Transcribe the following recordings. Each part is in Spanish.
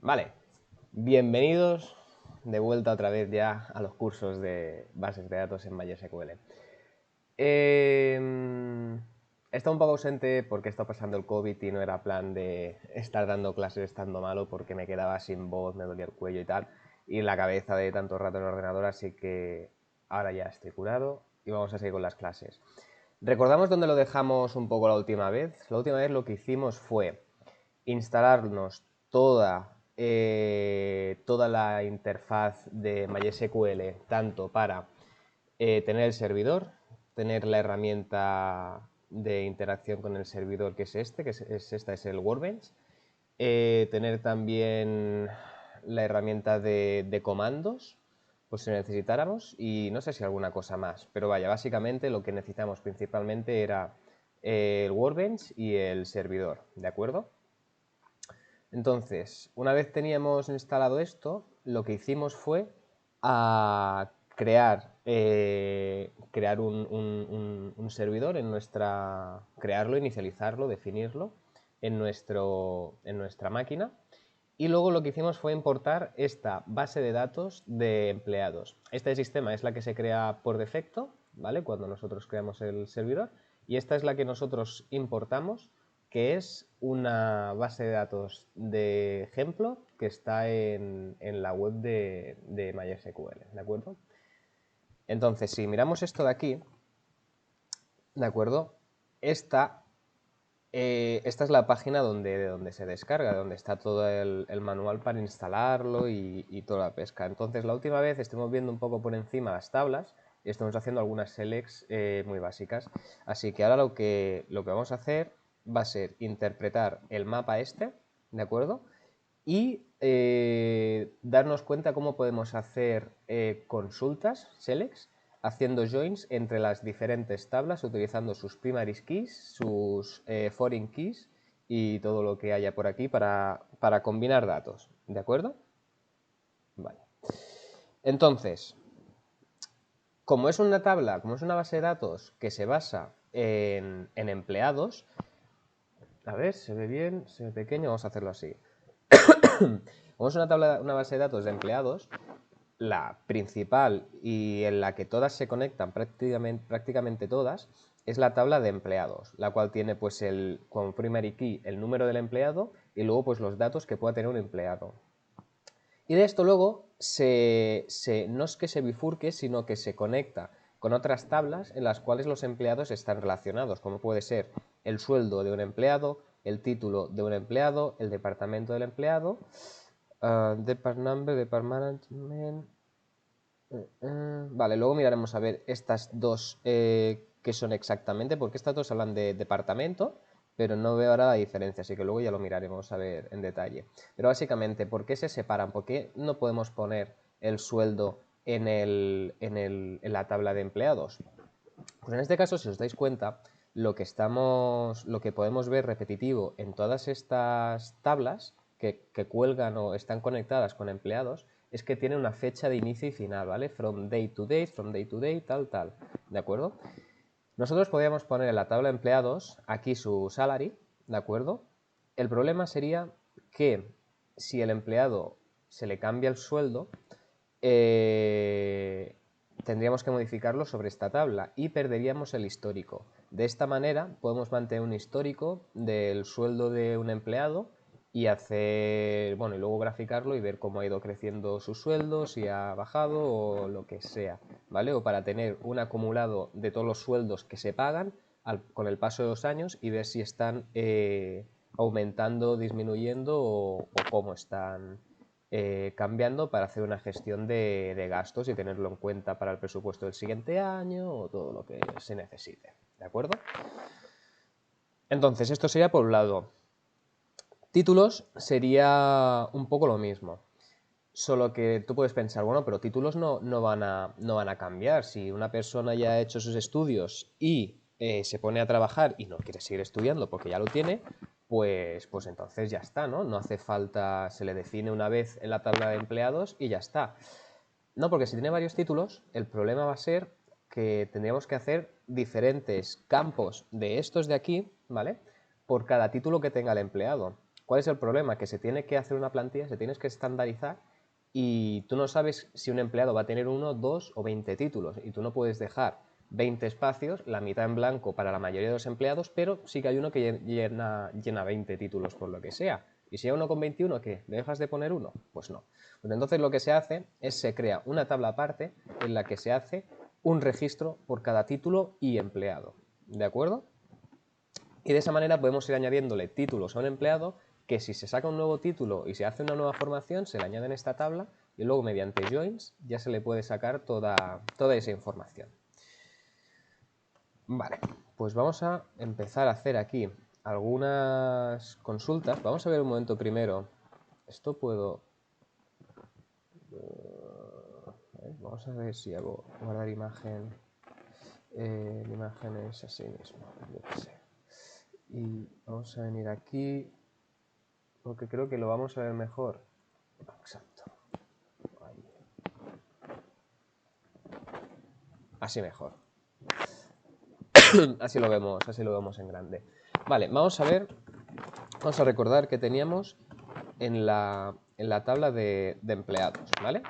Vale, bienvenidos de vuelta otra vez ya a los cursos de bases de datos en MySQL. He estado un poco ausente porque está pasando el COVID y no era plan de estar dando clases estando malo porque me quedaba sin voz, me dolía el cuello y tal, y la cabeza de tanto rato en el ordenador, así que ahora ya estoy curado y vamos a seguir con las clases. ¿Recordamos dónde lo dejamos un poco la última vez? La última vez lo que hicimos fue instalarnos toda la interfaz de MySQL, tanto para tener el servidor, tener la herramienta de interacción con el servidor que es esta es el Workbench, tener también la herramienta de comandos, pues si necesitáramos, y no sé si alguna cosa más, pero vaya, básicamente lo que necesitamos principalmente era el Workbench y el servidor, ¿de acuerdo? Entonces, una vez teníamos instalado esto, lo que hicimos fue crear un servidor en crearlo, inicializarlo, definirlo en nuestra máquina. Y luego lo que hicimos fue importar esta base de datos de empleados. Este sistema es la que se crea por defecto, ¿vale? Cuando nosotros creamos el servidor. Y esta es la que nosotros importamos, que es una base de datos de ejemplo que está en la web de MySQL, ¿de acuerdo? Entonces, si miramos esto de aquí, ¿de acuerdo? Esta es la página donde se descarga, donde está todo el manual para instalarlo y toda la pesca. Entonces, la última vez estuvimos viendo un poco por encima las tablas y estamos haciendo algunas selects muy básicas. Así que ahora lo que vamos a hacer va a ser interpretar el mapa ¿de acuerdo? Y darnos cuenta cómo podemos hacer consultas, selects, haciendo joins entre las diferentes tablas utilizando sus primary keys, sus foreign keys y todo lo que haya por aquí para combinar datos, ¿de acuerdo? Vale. Entonces, como es una tabla, como es una base de datos que se basa en empleados, a ver, se ve bien, se ve pequeño, vamos a hacerlo así. Como es una base de datos de empleados, la principal y en la que todas se conectan, prácticamente todas, es la tabla de empleados, la cual tiene pues como primary key el número del empleado y luego pues los datos que pueda tener un empleado. Y de esto luego no es que se bifurque, sino que se conecta con otras tablas en las cuales los empleados están relacionados, como puede ser el sueldo de un empleado, el título de un empleado, el departamento del empleado, depart number, depart management. Vale, luego miraremos a ver estas dos qué son exactamente, porque estas dos hablan de departamento, pero no veo ahora la diferencia, así que luego ya lo miraremos a ver en detalle. Pero básicamente, ¿por qué se separan? ¿Por qué no podemos poner el sueldo en la tabla de empleados? Pues en este caso, si os dais cuenta, lo que podemos ver repetitivo en todas estas tablas que cuelgan o están conectadas con empleados es que tiene una fecha de inicio y final, ¿vale? From day to day, tal, tal, ¿de acuerdo? Nosotros podríamos poner en la tabla de empleados aquí su salary, ¿de acuerdo? El problema sería que si el empleado se le cambia el sueldo, tendríamos que modificarlo sobre esta tabla y perderíamos el histórico. De esta manera podemos mantener un histórico del sueldo de un empleado y y luego graficarlo y ver cómo ha ido creciendo su sueldo, si ha bajado o lo que sea, ¿vale? O para tener un acumulado de todos los sueldos que se pagan con el paso de los años y ver si están aumentando, disminuyendo o cómo están cambiando para hacer una gestión de gastos y tenerlo en cuenta para el presupuesto del siguiente año o todo lo que se necesite, ¿de acuerdo? Entonces, esto sería por un lado. Títulos sería un poco lo mismo. Solo que tú puedes pensar, bueno, pero títulos no van a cambiar. Si una persona ya ha hecho sus estudios y se pone a trabajar y no quiere seguir estudiando porque ya lo tiene, pues entonces ya está, ¿no? No hace falta, se le define una vez en la tabla de empleados y ya está. No, porque si tiene varios títulos, el problema va a ser que tendríamos que hacer diferentes campos de estos de aquí, ¿vale? Por cada título que tenga el empleado. ¿Cuál es el problema? Que se tiene que hacer una plantilla, se tienes que estandarizar y tú no sabes si un empleado va a tener 1, 2 o 20 títulos y tú no puedes dejar 20 espacios, la mitad en blanco para la mayoría de los empleados, pero sí que hay uno que llena 20 títulos por lo que sea. ¿Y si hay uno con 21, qué? ¿Le dejas de poner uno? Pues no. Pues entonces lo que se hace es se crea una tabla aparte en la que se hace un registro por cada título y empleado. ¿De acuerdo? Y de esa manera podemos ir añadiéndole títulos a un empleado que si se saca un nuevo título y se hace una nueva formación, se le añade en esta tabla y luego mediante joins ya se le puede sacar toda esa información. Vale, pues vamos a empezar a hacer aquí algunas consultas. Vamos a ver un momento primero. Esto puedo... vamos a ver si hago guardar imagen. La imagen es así mismo, yo qué sé. Y vamos a venir aquí, porque creo que lo vamos a ver mejor. Exacto. Ahí. Así mejor. así lo vemos en grande. Vale, vamos a recordar que teníamos en la tabla de empleados, ¿vale?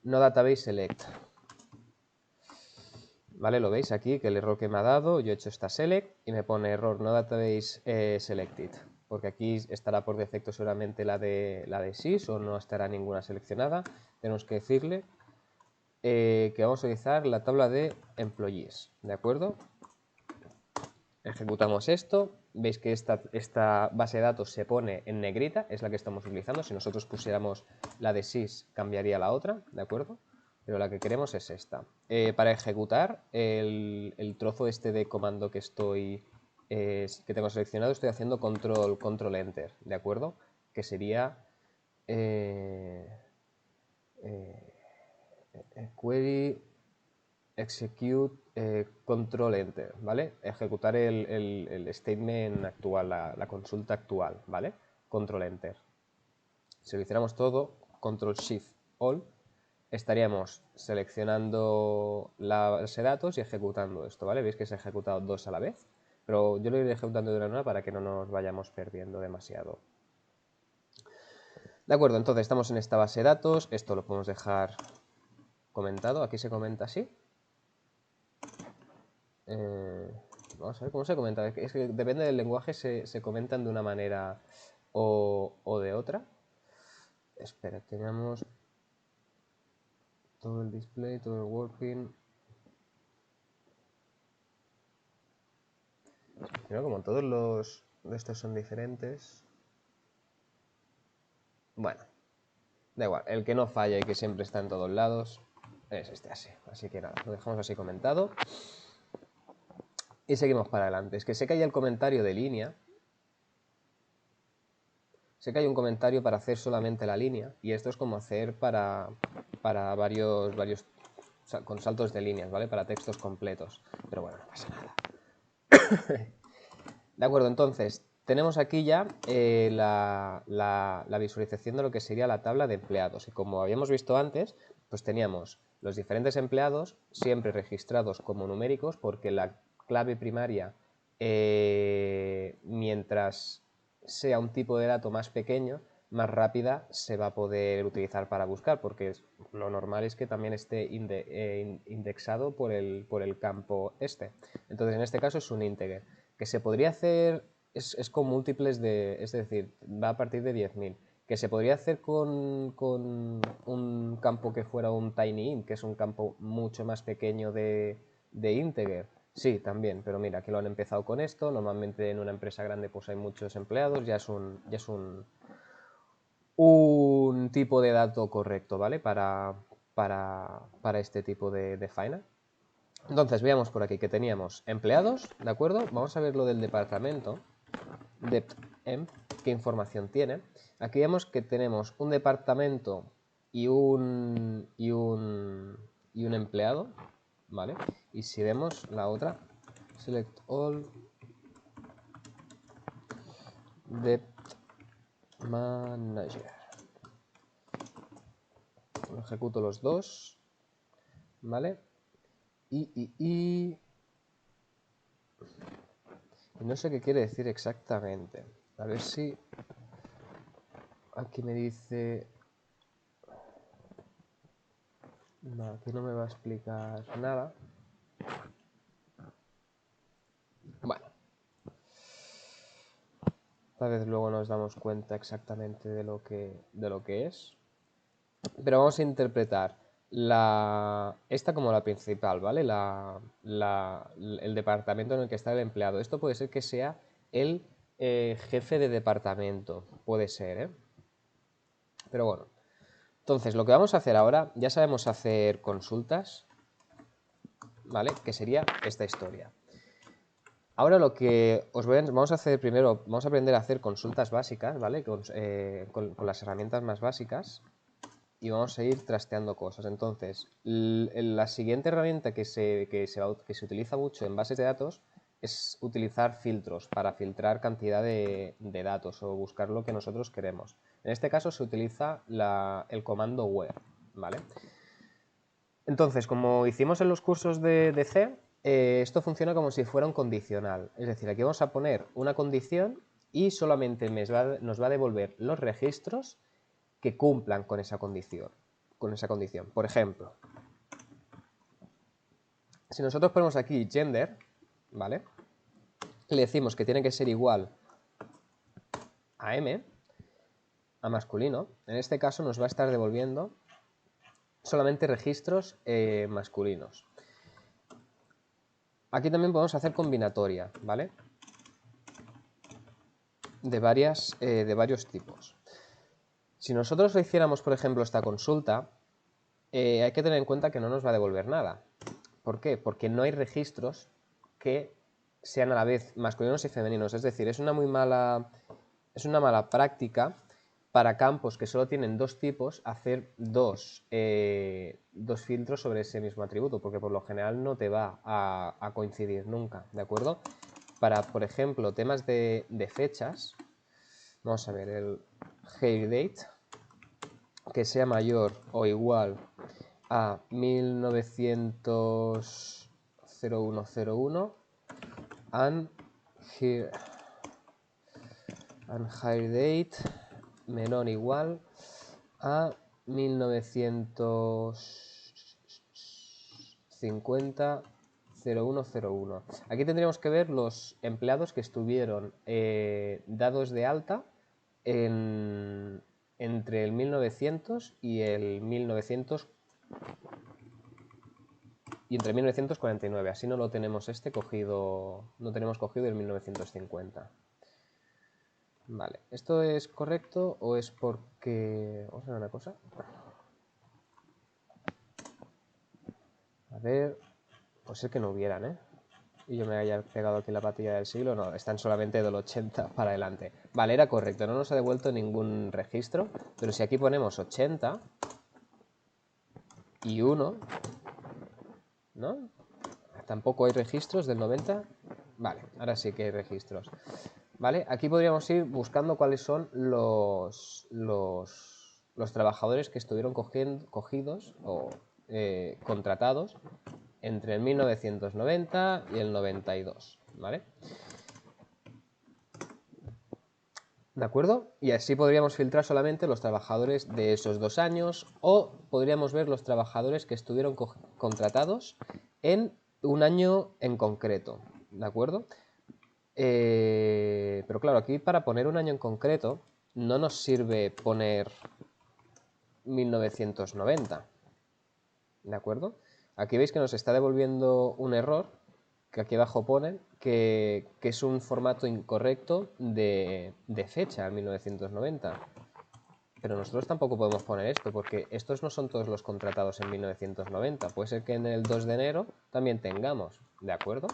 No database select. ¿Vale? Lo veis aquí, que el error que me ha dado, yo he hecho esta select y me pone error no database selected, porque aquí estará por defecto seguramente la de sys o no estará ninguna seleccionada. Tenemos que decirle que vamos a utilizar la tabla de employees, ¿de acuerdo? Ejecutamos esto, veis que esta base de datos se pone en negrita, es la que estamos utilizando. Si nosotros pusiéramos la de sys cambiaría la otra, ¿de acuerdo? Pero la que queremos es esta. Para ejecutar el trozo este de comando que tengo seleccionado, estoy haciendo control enter, ¿de acuerdo? Que sería query execute control enter, ¿vale? Ejecutar el statement actual, la consulta actual, ¿vale? Control enter. Si lo hiciéramos todo, control shift all, estaríamos seleccionando la base de datos y ejecutando esto, ¿vale? Veis que se ha ejecutado dos a la vez, pero yo lo iré ejecutando de una en una para que no nos vayamos perdiendo demasiado. De acuerdo, entonces estamos en esta base de datos, esto lo podemos dejar comentado, aquí se comenta así. Vamos a ver cómo se comenta, es que depende del lenguaje, se comentan de una manera o de otra. Espera, tenemos todo el display, todo el working. Pero como todos los de estos son diferentes. Bueno, da igual, el que no falla y que siempre está en todos lados es este así. Así que nada, lo dejamos así comentado. Y seguimos para adelante. Es que sé que hay el comentario de línea. Sé que hay un comentario para hacer solamente la línea. Y esto es como hacer para varios con saltos de líneas, ¿vale? Para textos completos. Pero bueno, no pasa nada. De acuerdo, entonces, tenemos aquí ya la visualización de lo que sería la tabla de empleados. Y como habíamos visto antes, pues teníamos los diferentes empleados siempre registrados como numéricos porque la clave primaria, mientras sea un tipo de dato más pequeño, más rápida se va a poder utilizar para buscar, porque lo normal es que también esté indexado por el campo este. Entonces, en este caso es un integer, que se podría hacer, es con múltiples es decir, va a partir de 10.000, que se podría hacer con un campo que fuera un tiny int, que es un campo mucho más pequeño de integer. Sí, también, pero mira, que lo han empezado con esto. Normalmente en una empresa grande pues hay muchos empleados, ya es un tipo de dato correcto, ¿vale? Para este tipo de faena. Entonces, veamos por aquí que teníamos empleados, ¿de acuerdo? Vamos a ver lo del departamento, deptemp, qué información tiene. Aquí vemos que tenemos un departamento y un empleado, ¿vale? Y si vemos la otra, select all dept manager. Ejecuto los dos, ¿vale? Y no sé qué quiere decir exactamente. A ver si aquí me dice... No, aquí no me va a explicar nada. Bueno, tal vez luego nos damos cuenta exactamente de lo que es. Pero vamos a interpretar esta como la principal, ¿vale? El departamento en el que está el empleado. Esto puede ser que sea el jefe de departamento, puede ser, ¿eh? Pero bueno. Entonces, lo que vamos a hacer ahora, ya sabemos hacer consultas, ¿vale? Que sería esta historia. Ahora lo que vamos a hacer primero, vamos a aprender a hacer consultas básicas, ¿vale? Con las herramientas más básicas y vamos a ir trasteando cosas. Entonces, la siguiente herramienta que se utiliza mucho en bases de datos es utilizar filtros para filtrar cantidad de datos o buscar lo que nosotros queremos. En este caso se utiliza el comando where, ¿vale? Entonces, como hicimos en los cursos de C, esto funciona como si fuera un condicional. Es decir, aquí vamos a poner una condición y solamente nos va a devolver los registros que cumplan con esa condición. Por ejemplo, si nosotros ponemos aquí gender, ¿vale? Le decimos que tiene que ser igual a M, a masculino. En este caso nos va a estar devolviendo solamente registros masculinos. Aquí también podemos hacer combinatoria, ¿vale? De varios tipos. Si nosotros hiciéramos, por ejemplo, esta consulta, hay que tener en cuenta que no nos va a devolver nada. ¿Por qué? Porque no hay registros que sean a la vez masculinos y femeninos. Es decir, es una mala práctica para campos que solo tienen dos tipos hacer dos filtros sobre ese mismo atributo, porque por lo general no te va a coincidir nunca, ¿de acuerdo? Para, por ejemplo, temas de fechas, vamos a ver el hairdate, que sea mayor o igual a 1901 and hairdate menor o igual a 1950 0101. Aquí tendríamos que ver los empleados que estuvieron dados de alta entre el 1900 y el 1900 y entre 1949. Así no lo tenemos cogido, no tenemos cogido el 1950. Vale, ¿esto es correcto o es porque... Vamos a ver una cosa. A ver, puede ser que no hubieran, ¿eh? Y yo me haya pegado aquí la patilla del siglo. No, están solamente del 80 para adelante. Vale, era correcto, no nos ha devuelto ningún registro. Pero si aquí ponemos 80 y 1, ¿no? Tampoco hay registros del 90. Vale, ahora sí que hay registros. ¿Vale? Aquí podríamos ir buscando cuáles son los trabajadores que estuvieron cogidos o contratados entre el 1990 y el 92, ¿vale? ¿De acuerdo? Y así podríamos filtrar solamente los trabajadores de esos 2 años o podríamos ver los trabajadores que estuvieron contratados en un año en concreto, ¿de acuerdo? Pero claro, aquí para poner un año en concreto no nos sirve poner 1990, ¿de acuerdo? Aquí veis que nos está devolviendo un error, que aquí abajo pone que es un formato incorrecto de fecha, 1990. Pero nosotros tampoco podemos poner esto, porque estos no son todos los contratados en 1990. Puede ser que en el 2 de enero también tengamos, ¿de acuerdo?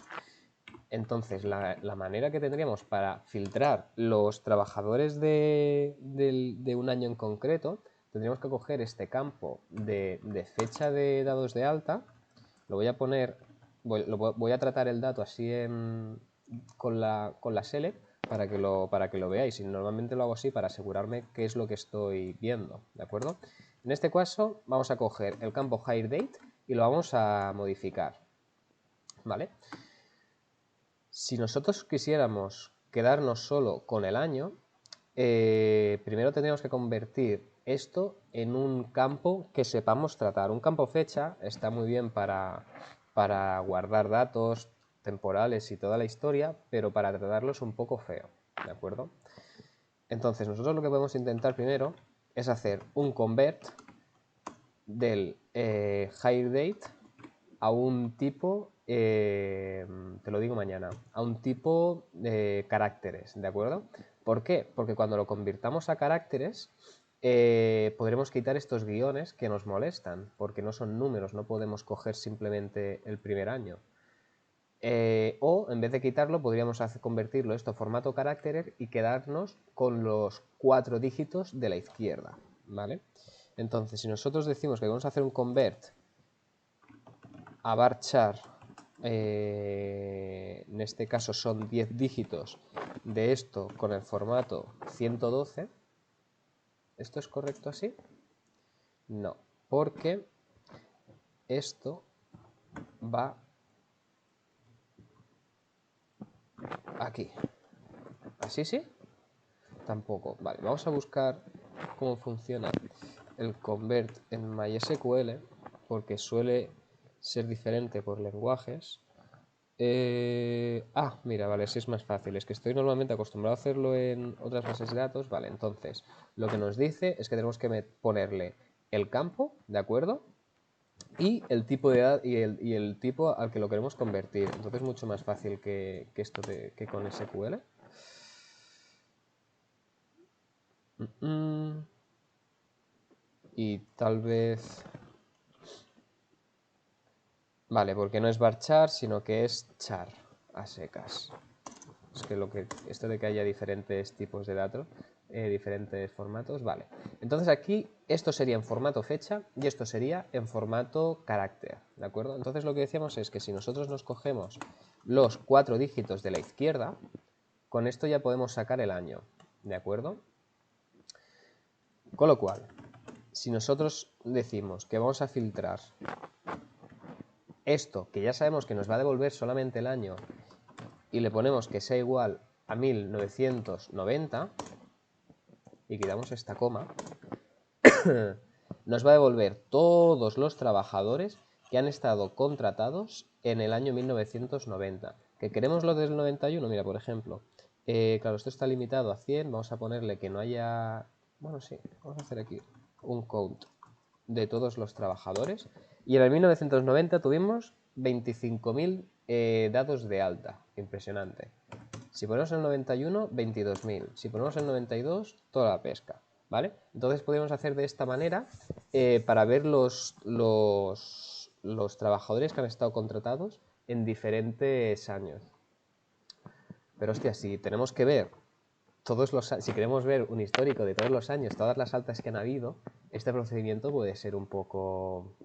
Entonces, la manera que tendríamos para filtrar los trabajadores de un año en concreto, tendríamos que coger este campo de fecha de dados de alta, lo voy a poner, voy a tratar el dato así con la select para que lo veáis, y normalmente lo hago así para asegurarme qué es lo que estoy viendo, ¿de acuerdo? En este caso vamos a coger el campo hairdate y lo vamos a modificar, ¿vale? Si nosotros quisiéramos quedarnos solo con el año, primero tendríamos que convertir esto en un campo que sepamos tratar. Un campo fecha está muy bien para guardar datos temporales y toda la historia, pero para tratarlo es un poco feo, ¿de acuerdo? Entonces nosotros lo que podemos intentar primero es hacer un convert del hire date a un tipo, te lo digo mañana, a un tipo de caracteres, ¿de acuerdo? ¿Por qué? Porque cuando lo convirtamos a caracteres, podremos quitar estos guiones que nos molestan, porque no son números, no podemos coger simplemente el primer año. O en vez de quitarlo, podríamos convertirlo esto a formato carácter y quedarnos con los 4 dígitos de la izquierda, ¿vale? Entonces, si nosotros decimos que vamos a hacer un convert a varchar, en este caso son 10 dígitos de esto con el formato 112, ¿esto es correcto así? No, porque esto va aquí. ¿Así sí? Tampoco. Vale, vamos a buscar cómo funciona el convert en MySQL, porque suele ser diferente por lenguajes. Mira, vale, sí es más fácil. Es que estoy normalmente acostumbrado a hacerlo en otras bases de datos. Vale, entonces, lo que nos dice es que tenemos que ponerle el campo, ¿de acuerdo? Y el tipo de y el tipo al que lo queremos convertir. Entonces es mucho más fácil que esto que con SQL. Y tal vez... Vale, porque no es varchar, sino que es char a secas. Es que esto de que haya diferentes tipos de datos, diferentes formatos, vale. Entonces aquí esto sería en formato fecha y esto sería en formato carácter, ¿de acuerdo? Entonces lo que decíamos es que si nosotros nos cogemos los 4 dígitos de la izquierda, con esto ya podemos sacar el año, ¿de acuerdo? Con lo cual, si nosotros decimos que vamos a filtrar esto, que ya sabemos que nos va a devolver solamente el año, y le ponemos que sea igual a 1990, y quitamos esta coma, nos va a devolver todos los trabajadores que han estado contratados en el año 1990. ¿Que queremos lo del 91? Mira, por ejemplo, claro, esto está limitado a 100, vamos a ponerle que no haya... Bueno, sí, vamos a hacer aquí un count de todos los trabajadores. Y en el 1990 tuvimos 25.000 dados de alta. Impresionante. Si ponemos el 91, 22.000. Si ponemos el 92, toda la pesca. ¿Vale? Entonces podemos hacer de esta manera para ver los trabajadores que han estado contratados en diferentes años. Pero hostia, si tenemos que ver si queremos ver un histórico de todos los años, todas las altas que han habido, este procedimiento puede ser un poco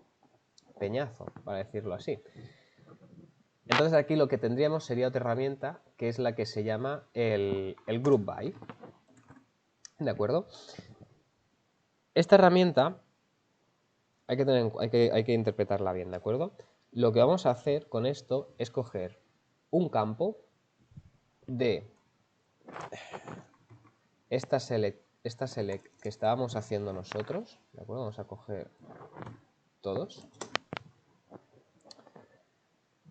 peñazo, para decirlo así. Entonces aquí lo que tendríamos sería otra herramienta, que es la que se llama el Group By. ¿De acuerdo? Esta herramienta hay que interpretarla bien, ¿de acuerdo? Lo que vamos a hacer con esto es coger un campo de esta select que estábamos haciendo nosotros, ¿de acuerdo? Vamos a coger todos.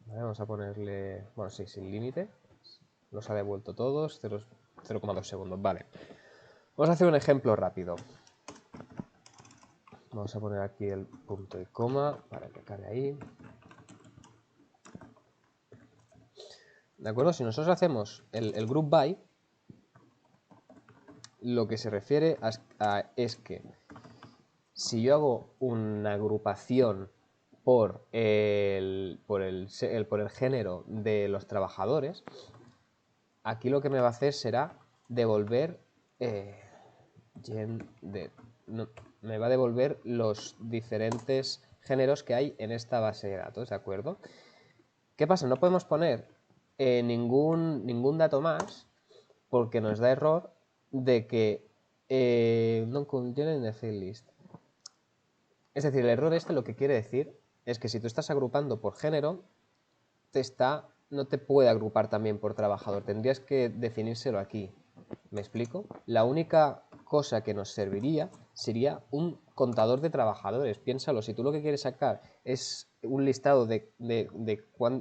Vale, vamos a ponerle, bueno, sí, sin límite. Nos ha devuelto todos, 0,2 segundos, vale. Vamos a hacer un ejemplo rápido. Vamos a poner aquí el punto y coma para que acabe ahí. ¿De acuerdo? Si nosotros hacemos el group by, lo que se refiere es que si yo hago una agrupación por el género de los trabajadores, aquí lo que me va a hacer será devolver me va a devolver los diferentes géneros que hay en esta base de datos, ¿de acuerdo? ¿Qué pasa? No podemos poner ningún dato más porque nos da error de que no contienen the field list. Es decir, el error este lo que quiere decir es que si tú estás agrupando por género, te está no te puede agrupar también por trabajador, tendrías que definírselo aquí. ¿Me explico? La única cosa que nos serviría sería un contador de trabajadores. Piénsalo, si tú lo que quieres sacar es un listado de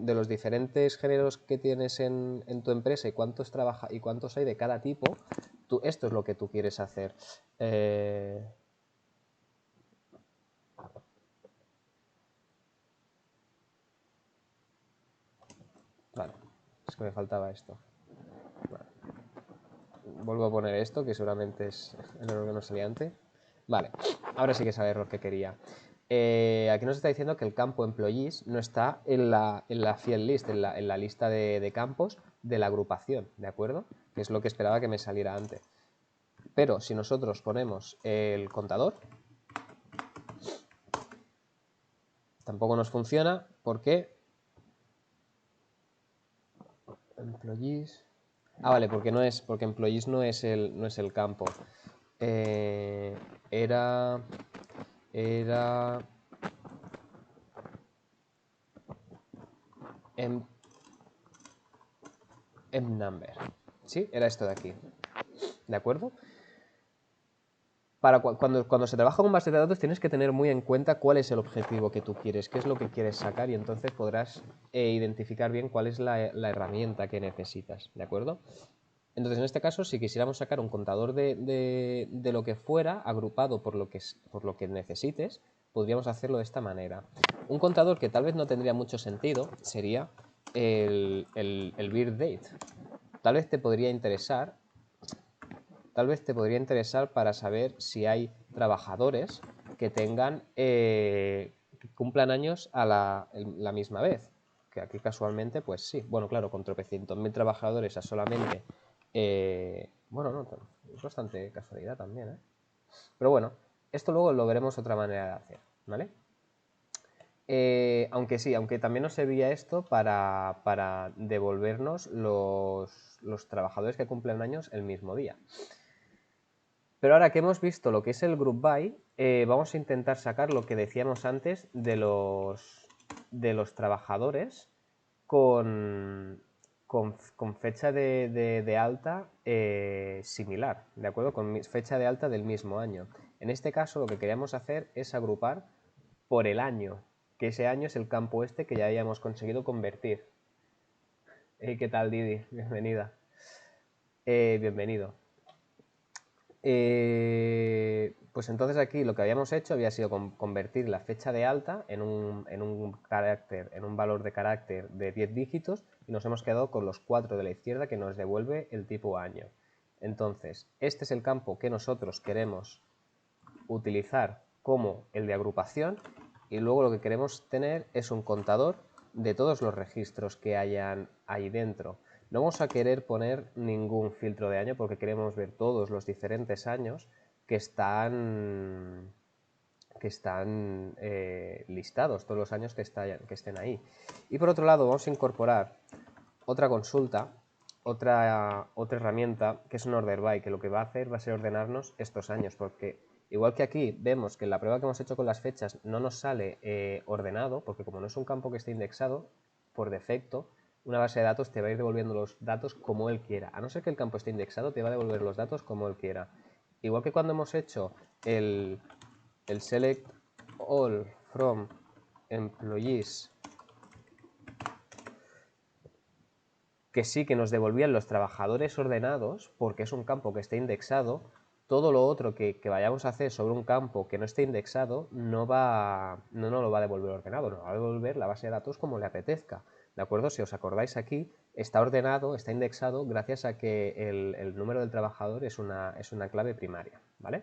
los diferentes géneros que tienes en tu empresa y cuántos hay de cada tipo, esto es lo que tú quieres hacer. Vale, es que me faltaba esto. Vale. Vuelvo a poner esto, que seguramente es el error que nos salía antes. Vale, ahora sí que es el error que quería. Aquí nos está diciendo que el campo employees no está en la field list, en la lista de campos de la agrupación, ¿de acuerdo? Que es lo que esperaba que me saliera antes. Pero si nosotros ponemos el contador, tampoco nos funciona porque employees... Ah, vale, porque employees no es el campo. Era number. ¿Sí? Era esto de aquí. ¿De acuerdo? Cuando se trabaja con base de datos tienes que tener muy en cuenta cuál es el objetivo que tú quieres, qué es lo que quieres sacar y entonces podrás identificar bien cuál es la herramienta que necesitas, ¿de acuerdo? Entonces, en este caso, si quisiéramos sacar un contador de lo que fuera, agrupado por lo que necesites, podríamos hacerlo de esta manera. Un contador que tal vez no tendría mucho sentido sería el birth date. Tal vez te podría interesar para saber si hay trabajadores que que cumplan años a la misma vez. Que aquí casualmente, pues sí. Bueno, claro, con tropecientos mil trabajadores a solamente... bueno, no, es bastante casualidad también, ¿eh? Pero bueno, esto luego lo veremos otra manera de hacer, ¿vale? Aunque sí, aunque también nos servía esto para devolvernos los trabajadores que cumplen años el mismo día. Pero ahora que hemos visto lo que es el group by, vamos a intentar sacar lo que decíamos antes de los trabajadores con fecha de alta similar, ¿de acuerdo? Con fecha de alta del mismo año. En este caso lo que queríamos hacer es agrupar por el año, que ese año es el campo este que ya habíamos conseguido convertir. ¿Qué tal, Didi? Bienvenida. Bienvenido. Pues entonces aquí lo que habíamos hecho había sido convertir la fecha de alta en un valor de carácter de 10 dígitos y nos hemos quedado con los 4 de la izquierda que nos devuelve el tipo año. Entonces, este es el campo que nosotros queremos utilizar como el de agrupación y luego lo que queremos tener es un contador de todos los registros que hayan ahí dentro. No vamos a querer poner ningún filtro de año porque queremos ver todos los diferentes años que están listados, todos los años que estén ahí. Y por otro lado vamos a incorporar otra consulta, otra herramienta que es un order by, que lo que va a hacer va a ser ordenarnos estos años, porque igual que aquí vemos que en la prueba que hemos hecho con las fechas no nos sale ordenado, porque como no es un campo que esté indexado, por defecto, una base de datos te va a ir devolviendo los datos como él quiera. A no ser que el campo esté indexado, te va a devolver los datos como él quiera. Igual que cuando hemos hecho el select all from employees, que sí que nos devolvían los trabajadores ordenados, porque es un campo que esté indexado, todo lo otro que vayamos a hacer sobre un campo que no esté indexado no nos lo va a devolver ordenado, nos va a devolver la base de datos como le apetezca. ¿De acuerdo? Si os acordáis aquí, está ordenado, está indexado gracias a que el número del trabajador es una clave primaria, ¿vale?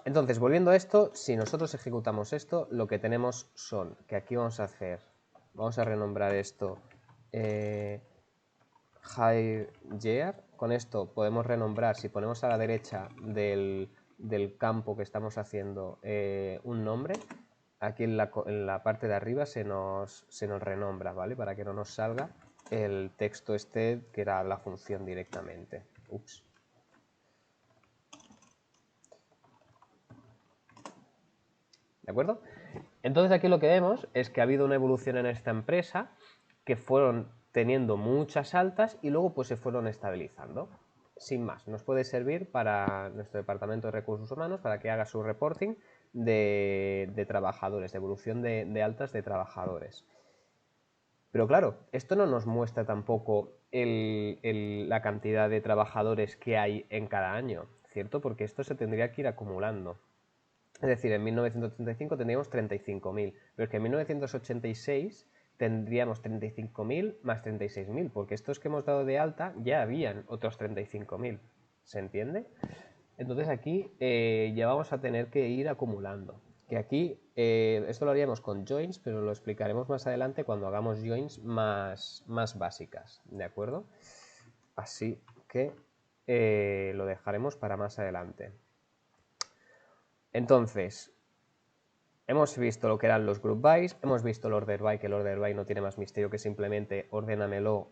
Entonces, volviendo a esto, si nosotros ejecutamos esto, lo que tenemos son, que aquí vamos a renombrar esto hire. Con esto podemos renombrar, si ponemos a la derecha del campo que estamos haciendo un nombre, aquí en la parte de arriba se nos renombra, ¿vale? Para que no nos salga el texto este que era la función directamente. Ups. ¿De acuerdo? Entonces aquí lo que vemos es que ha habido una evolución en esta empresa que fueron teniendo muchas altas y luego pues se fueron estabilizando. Sin más, nos puede servir para nuestro departamento de recursos humanos para que haga su reporting de trabajadores, de evolución de altas de trabajadores. Pero claro, esto no nos muestra tampoco la cantidad de trabajadores que hay en cada año, ¿cierto? Porque esto se tendría que ir acumulando. Es decir, en 1935 tendríamos 35.000, pero es que en 1986 tendríamos 35.000 más 36.000, porque estos que hemos dado de alta ya habían otros 35.000. ¿Se entiende? Entonces aquí ya vamos a tener que ir acumulando. Que aquí, esto lo haríamos con joins, pero lo explicaremos más adelante cuando hagamos joins más básicas, ¿de acuerdo? Así que lo dejaremos para más adelante. Entonces, hemos visto lo que eran los group bys, hemos visto el order by, que el order by no tiene más misterio que simplemente ordénamelo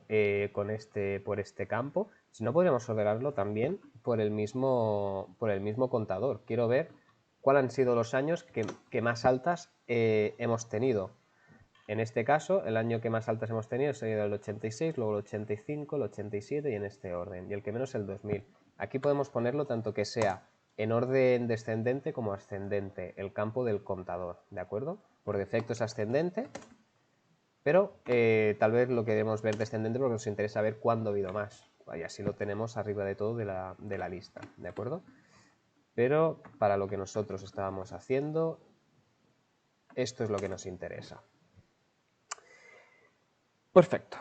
por este campo. Si no, podríamos ordenarlo también por el mismo contador. Quiero ver cuáles han sido los años que más altas hemos tenido. En este caso, el año que más altas hemos tenido sería el 86, luego el 85, el 87 y en este orden. Y el que menos el 2000. Aquí podemos ponerlo tanto que sea en orden descendente como ascendente, el campo del contador, ¿de acuerdo? Por defecto es ascendente, pero tal vez lo queremos ver descendente porque nos interesa ver cuándo ha habido más. Y así lo tenemos arriba de todo de la lista, ¿de acuerdo? Pero para lo que nosotros estábamos haciendo, esto es lo que nos interesa. Perfecto.